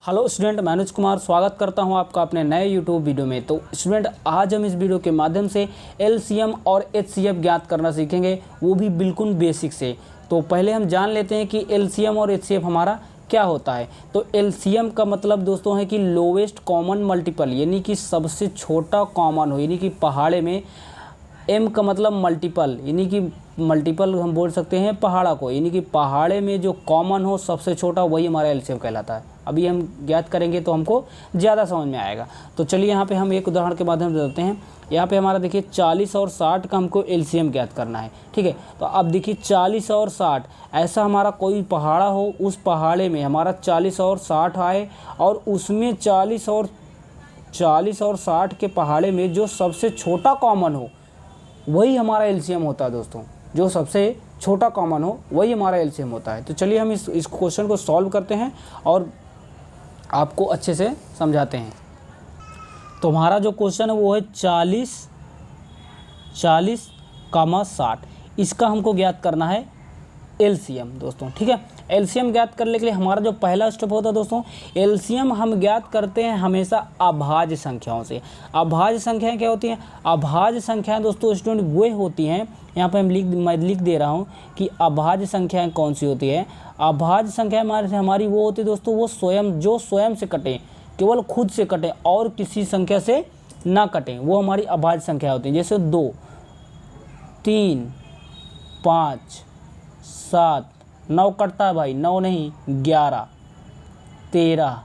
Hello student, मैं अनुज कुमार स्वागत करता हूं आपका अपने नए यूट्यूब वीडियो में। तो स्टूडेंट, आज हम इस वीडियो के माध्यम से एलसीएम और एचसीएफ ज्ञात करना सीखेंगे, वो भी बिल्कुल बेसिक से। तो पहले हम जान लेते हैं कि एलसीएम और एचसीएफ हमारा क्या होता है। तो एलसीएम का मतलब दोस्तों है कि लोवेस्ट कॉमन मल्टीपल, यानी कि सबसे छोटा कॉमन हो, यानी कि पहाड़े में एम का मतलब मल्टीपल, यानी कि मल्टीपल हम बोल सकते हैं पहाड़ा को, यानी कि पहाड़े में जो कॉमन हो सबसे छोटा, वही हमारा एलसीएम कहलाता है। अभी हम ज्ञात करेंगे तो हमको ज़्यादा समझ में आएगा। तो चलिए यहाँ पे हम एक उदाहरण के माध्यम से देखते हैं। यहाँ पे हमारा देखिए 40 और 60 का हमको एलसीएम ज्ञात करना है, ठीक है। तो अब देखिए 40 और 60, ऐसा हमारा कोई पहाड़ा हो, उस पहाड़े में हमारा 40 और 60 आए और उसमें 40 और 60 के पहाड़े में जो सबसे छोटा कॉमन हो वही हमारा एलसीएम होता है दोस्तों। जो सबसे छोटा कॉमन हो वही हमारा एलसीएम होता है। तो चलिए हम इस क्वेश्चन को सॉल्व करते हैं और आपको अच्छे से समझाते हैं। तो हमारा जो क्वेश्चन है वो है 40, 60। इसका हमको ज्ञात करना है एलसीएम दोस्तों, ठीक है। एलसीएम ज्ञात करने के लिए हमारा जो पहला स्टेप होता है दोस्तों, एलसीएम हम ज्ञात करते हैं हमेशा अभाज्य संख्याओं से। अभाज्य संख्याएं क्या होती हैं? अभाज्य संख्याएं दोस्तों स्टूडेंट वो होती हैं, यहाँ पे मैं लिख दे रहा हूँ कि अभाज्य संख्याएं कौन सी होती है। अभाज्य संख्या हमारी वो होती है दोस्तों, वो जो स्वयं से कटें, केवल खुद से कटें और किसी संख्या से ना कटें, वो हमारी अभाज्य संख्या होती है। जैसे 2, 3, 5, 7, 9 कटता है भाई, 9 नहीं 11, 13,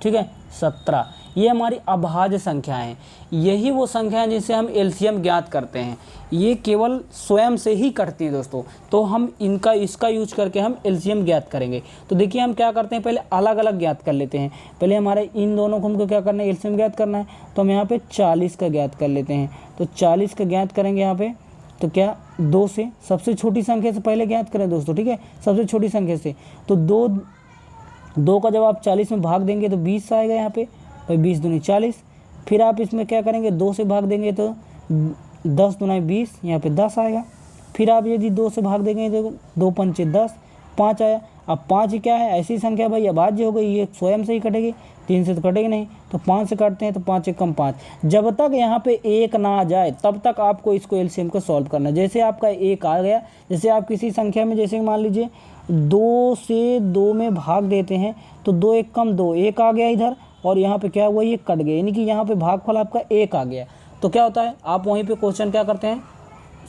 ठीक है, 17। ये हमारी अभाज्य संख्याएं हैं। यही वो संख्या है जिसे हम एलसीएम ज्ञात करते हैं। ये केवल स्वयं से ही कटती है दोस्तों, तो हम इसका यूज करके हम एलसीएम ज्ञात करेंगे। तो देखिए हम क्या करते हैं, पहले अलग अलग ज्ञात कर लेते हैं। पहले हमारे इन दोनों को हमको क्या करना है, एलसीएम ज्ञात करना है। तो हम यहाँ पे 40 का ज्ञात कर लेते हैं। तो 40 का ज्ञात करेंगे यहाँ पे, तो क्या 2 से, सबसे छोटी संख्या से पहले ज्ञात करें दोस्तों, ठीक है, सबसे छोटी संख्या से। तो 2 का जब आप 40 में भाग देंगे तो 20 आएगा यहाँ पे, भाई 20 दूनी 40। फिर आप इसमें क्या करेंगे, 2 से भाग देंगे तो 10 दूनी 20, यहाँ पे 10 आएगा। फिर आप यदि 2 से भाग देंगे तो 2 पंचे 10, 5 आया। अब 5 क्या है, ऐसी संख्या भाई अभाज्य हो गई, ये स्वयं से ही कटेगी, 3 से तो कटेगी नहीं। तो 5 से काटते हैं तो 5 एकम 5। जब तक यहाँ पे 1 ना आ जाए तब तक आपको इसको एलसीएम को सॉल्व करना है। जैसे आपका 1 आ गया, जैसे आप किसी संख्या में, जैसे मान लीजिए 2 से 2 में भाग देते हैं तो 2 एकम 2, 1 आ गया इधर, और यहाँ पे क्या हुआ, ये कट गया, यानी कि यहाँ पे भागफल आपका 1 आ गया। तो क्या होता है, आप वहीं पे क्वेश्चन क्या करते हैं,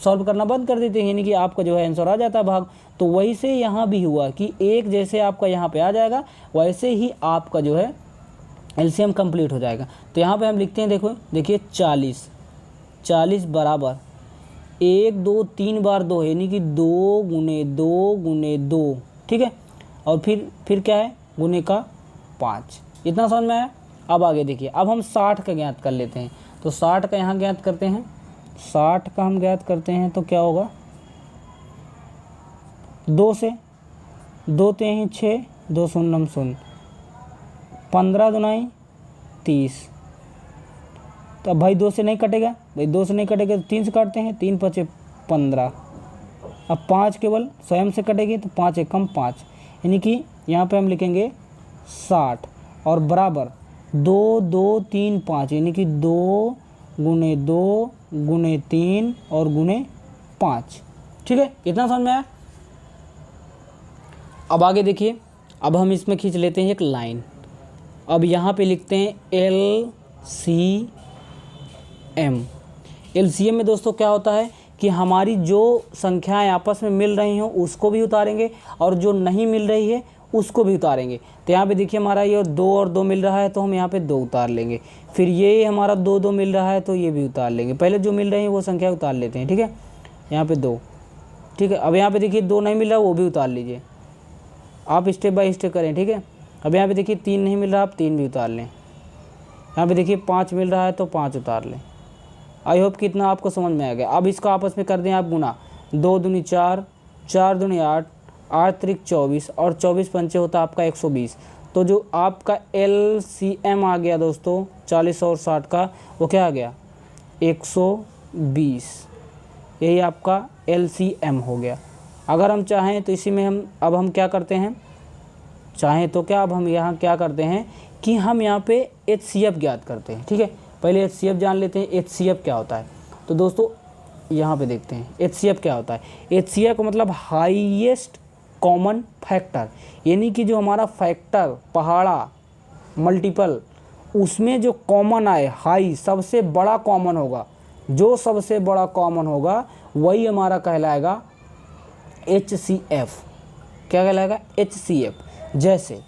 सॉल्व करना बंद कर देते हैं, यानी कि आपका जो है आंसर आ जाता है भाग। तो वैसे यहाँ भी हुआ कि 1 जैसे आपका यहाँ पे आ जाएगा, वैसे ही आपका जो है एलसीएम कंप्लीट हो जाएगा। तो यहाँ पे हम लिखते हैं, देखिए 40 बराबर 1 2 3 बार 2 है, यानी कि 2 गुने 2 गुने 2, ठीक है। और फिर क्या है, गुने का 5। इतना समझ में आया। अब आगे देखिए, अब हम 60 का ज्ञात कर लेते हैं। तो 60 का यहाँ ज्ञात करते हैं, 60 का हम ज्ञात करते हैं तो क्या होगा, 2 से, 2 3 6, 2 शून्य 0, 15 दुनाई 30। तो अब भाई 2 से नहीं कटेगा, भाई 2 से नहीं कटेगा तो 3 से काटते हैं, 3 5 15। अब 5 केवल स्वयं से कटेगी तो 5 एकम 5, यानी कि यहाँ पे हम लिखेंगे 60 और बराबर 2 2 3 5, यानी कि 2 गुने 2 गुने 3 और गुने 5, ठीक है। इतना समझ में आया। अब आगे देखिए, अब हम इसमें खींच लेते हैं एक लाइन। अब यहाँ पे लिखते हैं एलसीएम। एलसीएम में दोस्तों क्या होता है कि हमारी जो संख्याएं आपस में मिल रही हों उसको भी उतारेंगे और जो नहीं मिल रही है उसको भी उतारेंगे। तो यहाँ पे देखिए हमारा ये 2 और 2 मिल रहा है तो हम यहाँ पे 2 उतार लेंगे। फिर ये हमारा 2 2 मिल रहा है तो ये भी उतार लेंगे। पहले जो मिल रही है वो संख्या उतार लेते हैं, ठीक है। यहाँ पे 2, ठीक है। अब यहाँ पे देखिए 2 नहीं मिल रहा, वो भी उतार लीजिए। आप स्टेप बाय स्टेप करें, ठीक है। अब यहाँ पे देखिए 3 नहीं मिल रहा, आप 3 भी उतार लें। यहाँ पे देखिए 5 मिल रहा है तो 5 उतार लें। आई होप कि इतना आपको समझ में आ गया। अब इसका आपस में कर दें आप गुना, 2 दूनी 4, 4 दूनी 8, 8 त्रिक 24 और 24 पंचे होता आपका 120। तो जो आपका एलसीएम आ गया दोस्तों 40 और 60 का, वो क्या आ गया, 120। यही आपका एलसीएम हो गया। अगर हम चाहें तो इसी में हम क्या करते हैं, चाहें तो क्या, अब हम यहाँ क्या करते हैं कि हम यहाँ पे HCF ज्ञात करते हैं। ठीक है, पहले HCF जान लेते हैं। HCF क्या होता है, तो दोस्तों यहाँ पे देखते हैं HCF क्या होता है। HCF का मतलब हाईएस्ट कॉमन फैक्टर, यानी कि जो हमारा फैक्टर पहाड़ा मल्टीपल उसमें जो कॉमन आए, हाई सबसे बड़ा कॉमन होगा, जो सबसे बड़ा कॉमन होगा वही हमारा कहलाएगा HCF। क्या कहलाएगा, HCF। जैसे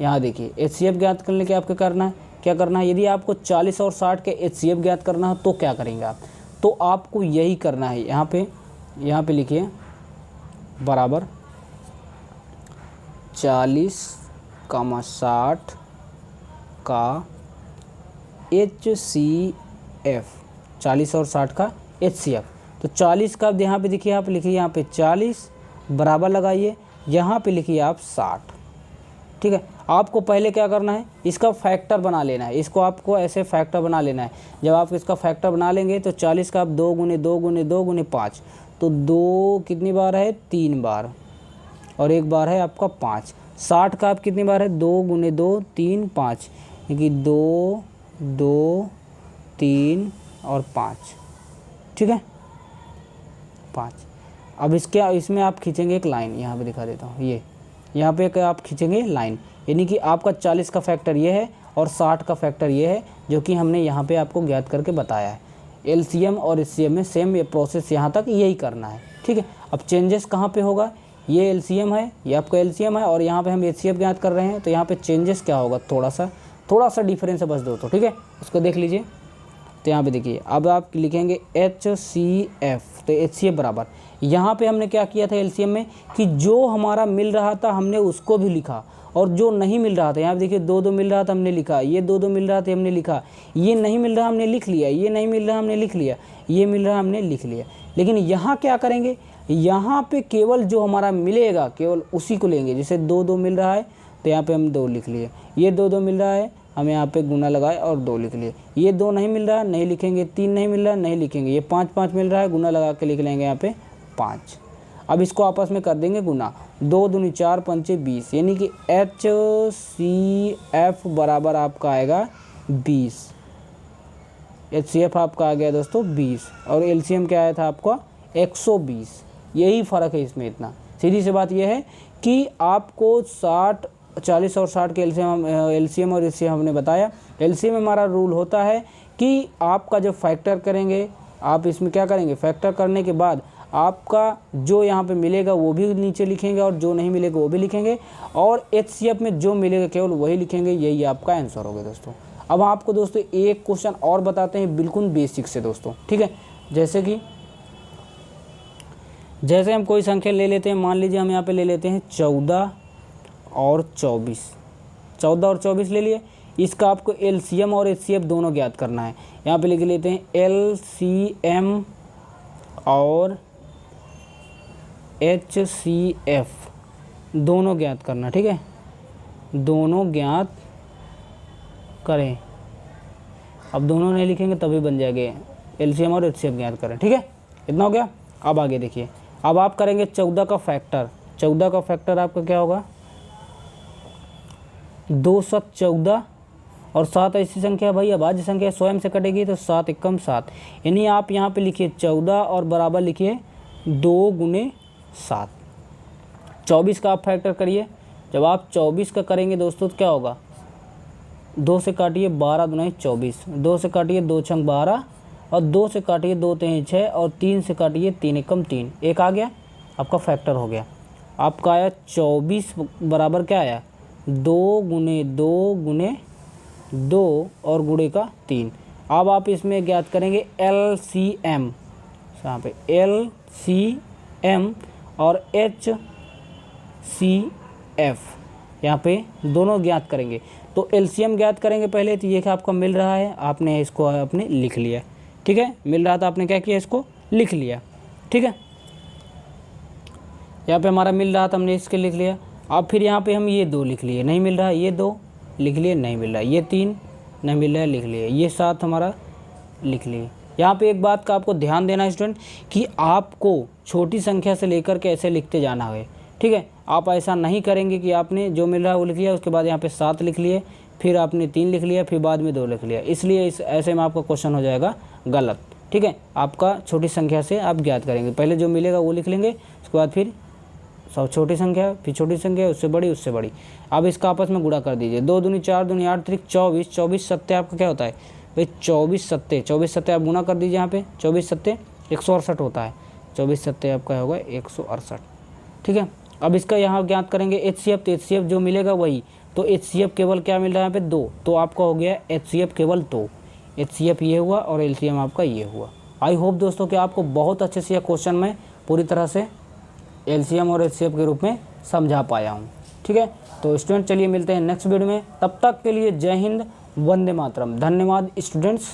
यहाँ देखिए HCF ज्ञात करने के आपको क्या करना है, यदि आपको 40 और 60 के HCF ज्ञात करना हो तो क्या करेंगे आप, तो आपको यही करना है। यहाँ पे लिखिए बराबर 40,60 का HCF, 40 और 60 का HCF। तो 40 का यहाँ पे देखिए, आप लिखिए यहाँ पे 40 बराबर लगाइए, यहाँ पे लिखिए आप 60। ठीक है, आपको पहले क्या करना है, इसका फैक्टर बना लेना है। इसको आपको ऐसे फैक्टर बना लेना है। जब आप इसका फैक्टर बना लेंगे तो 40 का आप 2 गुने 2 गुने 2 गुने 5, तो 2 कितनी बार है, 3 बार, और 1 बार है आपका 5। 60 का आप कितनी बार है, 2 गुने 2 3 5, यानी 2 2 3 और 5। ठीक है, 5। अब इसमें आप खींचेंगे एक लाइन, यहाँ पे दिखा देता हूँ, ये यहाँ पे आप खींचेंगे लाइन, यानी कि आपका 40 का फैक्टर ये है और 60 का फैक्टर ये है, जो कि हमने यहाँ पे आपको ज्ञात करके बताया है। LCM और HCF में सेम ये प्रोसेस यहाँ तक यही करना है। ठीक है, अब चेंजेस कहाँ पे होगा, ये LCM है, ये आपका LCM है, और यहाँ पे हम HCF ज्ञात कर रहे हैं, तो यहाँ पे चेंजेस क्या होगा, थोड़ा सा डिफरेंस है बस दोस्तों। ठीक है, उसको देख लीजिए। तो यहाँ पे देखिए, अब आप लिखेंगे HCF, तो HCF बराबर, यहाँ पे हमने क्या किया था LCM में कि जो हमारा मिल रहा था हमने उसको भी लिखा, और जो नहीं मिल रहा था, यहाँ पे देखिए 2 2 मिल रहा था हमने लिखा, ये 2 2 मिल रहा था हमने लिखा, ये नहीं मिल रहा हमने लिख लिया, ये नहीं मिल रहा हमने लिख लिया, ये मिल रहा हमने लिख लिया। लेकिन यहाँ क्या करेंगे, यहाँ पे केवल जो हमारा मिलेगा केवल उसी को लेंगे। जैसे 2 2 मिल रहा है तो यहाँ पे हम 2 लिख लिए, ये 2 2 मिल रहा है हम यहाँ पे गुना लगाए और 2 लिख लिए, ये 2 नहीं मिल रहा नहीं लिखेंगे, 3 नहीं मिल रहा नहीं लिखेंगे, ये 5 5 मिल रहा है गुना लगा के लिख लेंगे यहाँ पे 5। अब इसको आपस में कर देंगे गुना, 2 दूनी 4 पंचे 20, यानी कि HCF बराबर आपका आएगा 20। HCF आपका आ गया दोस्तों 20, और LCM क्या आया था आपका 120। यही फ़र्क है इसमें, इतना सीधी सी बात यह है कि आपको 40 और 60 के LCM और HCF हमने बताया। LCM में हमारा रूल होता है कि आपका जब फैक्टर करेंगे, आप इसमें क्या करेंगे, फैक्टर करने के बाद आपका जो यहाँ पे मिलेगा वो भी नीचे लिखेंगे, और जो नहीं मिलेगा वो भी लिखेंगे, और HCF में जो मिलेगा केवल वही लिखेंगे। यही आपका आंसर होगा दोस्तों। अब आपको दोस्तों एक क्वेश्चन और बताते हैं बिल्कुल बेसिक से दोस्तों। ठीक है, जैसे हम कोई संख्या ले लेते हैं, मान लीजिए हम यहाँ पे ले लेते हैं 14 और 24। 14 और 24 ले लिए, इसका आपको LCM और HCF दोनों ज्ञात करना है। यहाँ पे लिख लेते हैं LCM और HCF दोनों ज्ञात करना। ठीक है, दोनों ज्ञात करें। अब दोनों नहीं लिखेंगे तभी बन जाएंगे, LCM और HCF ज्ञात करें। ठीक है, इतना हो गया। अब आगे देखिए, अब आप करेंगे 14 का फैक्टर। 14 का फैक्टर आपका क्या होगा, 2 7 14, और 7 ऐसी संख्या भाई अभाज्य संख्या स्वयं से कटेगी, तो 7 एकम 7, यानी आप यहाँ पे लिखिए 14 और बराबर लिखिए 2 गुने 7। 24 का आप फैक्टर करिए। जब आप 24 का करेंगे दोस्तों तो क्या होगा, 2 से काटिए 12 दुनाई 24, 2 से काटिए 2 छंग 12, और 2 से काटिए 2 3 6, और 3 से काटिए 3 एकम 3, एक आ गया आपका फैक्टर हो गया। आपका आया 24 बराबर क्या आया, 2 गुने 2 गुने 2 और गुणे का 3। अब आप इसमें ज्ञात करेंगे LCM, यहाँ पे LCM और HCF, यहाँ पे दोनों ज्ञात करेंगे। तो LCM ज्ञात करेंगे पहले, तो ये क्या आपका मिल रहा है, आपने इसको आपने लिख लिया। ठीक है, मिल रहा था आपने क्या किया, इसको लिख लिया। ठीक है, यहाँ पे हमारा मिल रहा था हमने इसके लिख लिया। अब फिर यहाँ पे हम ये 2 लिख लिए, नहीं मिल रहा, ये 2 लिख लिए, नहीं मिल रहा, ये 3 नहीं मिल रहा है, लिख लिए, ये 7 हमारा लिख लिए। यहाँ पे एक बात का आपको ध्यान देना है स्टूडेंट, कि आपको छोटी संख्या से लेकर के ऐसे लिखते जाना है। ठीक है, आप ऐसा नहीं करेंगे कि आपने जो मिल रहा है वो लिख लिया, उसके बाद यहाँ पे 7 लिख लिए, फिर आपने 3 लिख लिया, फिर बाद में 2 लिख लिया, इसलिए इस ऐसे में आपका क्वेश्चन हो जाएगा गलत। ठीक है, आपका छोटी संख्या से आप ज्ञात करेंगे, पहले जो मिलेगा वो लिख लेंगे, उसके बाद फिर सब छोटी संख्या, फिर छोटी संख्या, उससे बड़ी, उससे बड़ी। अब इसका आपस में गुणा कर दीजिए, 2 दूनी 4 दूनी 8 त्रिक 24, 24 सत्ते आपका क्या होता है भाई 24 सत्ते आप गुना कर दीजिए, यहाँ पे 24 सत्ते 168 होता है, 24 सत्ते आपका होगा 168। ठीक है, अब इसका यहाँ ज्ञात करेंगे HCF, तो HCF जो मिलेगा वही, तो HCF केवल क्या मिल रहा है यहाँ पे 2, तो आपका हो गया HCF केवल 2, HCF ये हुआ और LCM आपका ये हुआ। आई होप दोस्तों कि आपको बहुत अच्छे से यह क्वेश्चन में पूरी तरह से LCM और HCF के रूप में समझा पाया हूँ। ठीक है, तो स्टूडेंट चलिए मिलते हैं नेक्स्ट वीडियो में, तब तक के लिए जय हिंद, वंदे मातरम। धन्यवाद स्टूडेंट्स।